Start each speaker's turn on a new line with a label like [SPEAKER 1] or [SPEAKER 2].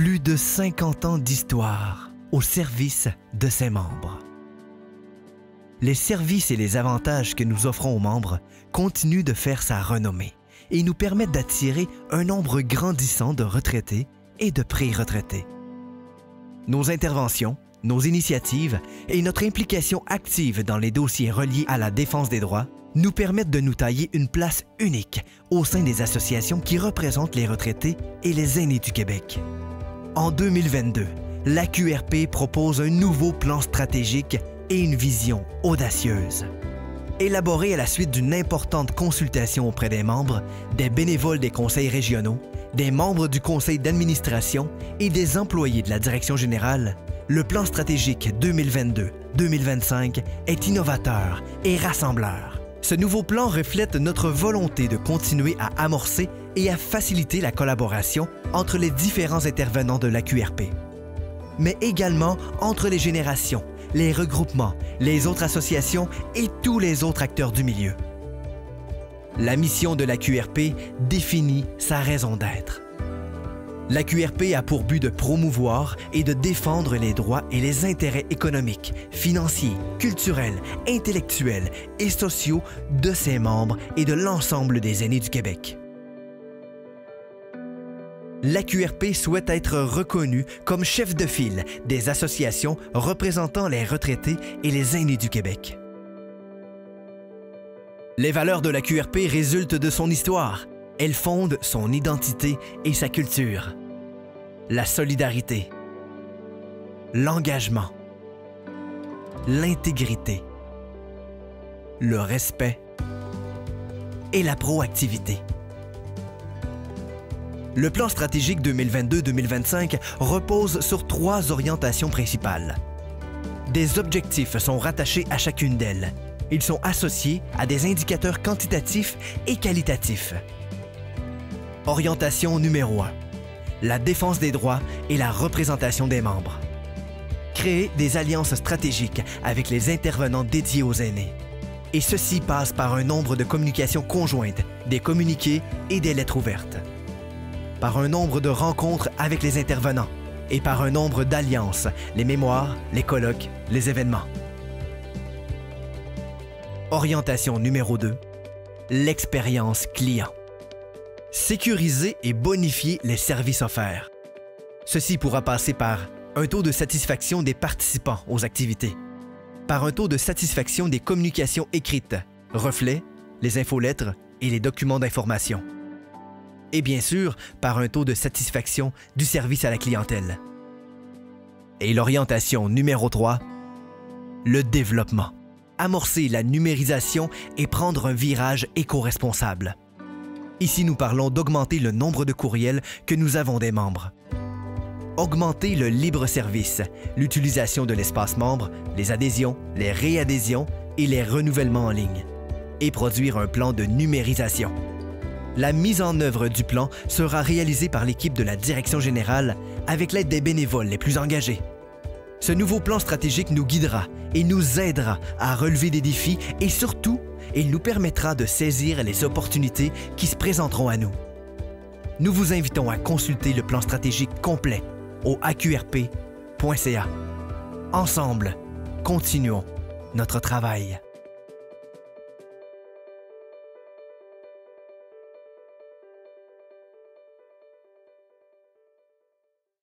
[SPEAKER 1] Plus de 50 ans d'histoire au service de ses membres. Les services et les avantages que nous offrons aux membres continuent de faire sa renommée et nous permettent d'attirer un nombre grandissant de retraités et de pré-retraités. Nos interventions, nos initiatives et notre implication active dans les dossiers reliés à la défense des droits nous permettent de nous tailler une place unique au sein des associations qui représentent les retraités et les aînés du Québec. En 2022, l'AQRP propose un nouveau plan stratégique et une vision audacieuse. Élaboré à la suite d'une importante consultation auprès des membres, des bénévoles des conseils régionaux, des membres du conseil d'administration et des employés de la direction générale, le plan stratégique 2022-2025 est innovateur et rassembleur. Ce nouveau plan reflète notre volonté de continuer à amorcer et à faciliter la collaboration entre les différents intervenants de l'AQRP, mais également entre les générations, les regroupements, les autres associations et tous les autres acteurs du milieu. La mission de l'AQRP définit sa raison d'être. L'AQRP a pour but de promouvoir et de défendre les droits et les intérêts économiques, financiers, culturels, intellectuels et sociaux de ses membres et de l'ensemble des aînés du Québec. L'AQRP souhaite être reconnue comme chef de file des associations représentant les retraités et les aînés du Québec. Les valeurs de l'AQRP résultent de son histoire. Elles fondent son identité et sa culture. La solidarité, l'engagement, l'intégrité, le respect et la proactivité. Le plan stratégique 2022-2025 repose sur 3 orientations principales. Des objectifs sont rattachés à chacune d'elles. Ils sont associés à des indicateurs quantitatifs et qualitatifs. Orientation numéro 1. La défense des droits et la représentation des membres. Créer des alliances stratégiques avec les intervenants dédiés aux aînés. Et ceci passe par un nombre de communications conjointes, des communiqués et des lettres ouvertes. Par un nombre de rencontres avec les intervenants et par un nombre d'alliances, les mémoires, les colloques, les événements. Orientation numéro 2. L'expérience client. Sécuriser et bonifier les services offerts. Ceci pourra passer par un taux de satisfaction des participants aux activités, par un taux de satisfaction des communications écrites, reflets, les infolettres et les documents d'information. Et bien sûr, par un taux de satisfaction du service à la clientèle. Et l'orientation numéro 3, le développement. Amorcer la numérisation et prendre un virage éco-responsable. Ici, nous parlons d'augmenter le nombre de courriels que nous avons des membres. Augmenter le libre service, l'utilisation de l'espace membre, les adhésions, les réadhésions et les renouvellements en ligne. Et produire un plan de numérisation. La mise en œuvre du plan sera réalisée par l'équipe de la Direction générale avec l'aide des bénévoles les plus engagés. Ce nouveau plan stratégique nous guidera et nous aidera à relever des défis et surtout, il nous permettra de saisir les opportunités qui se présenteront à nous. Nous vous invitons à consulter le plan stratégique complet au aqrp.ca. Ensemble, continuons notre travail.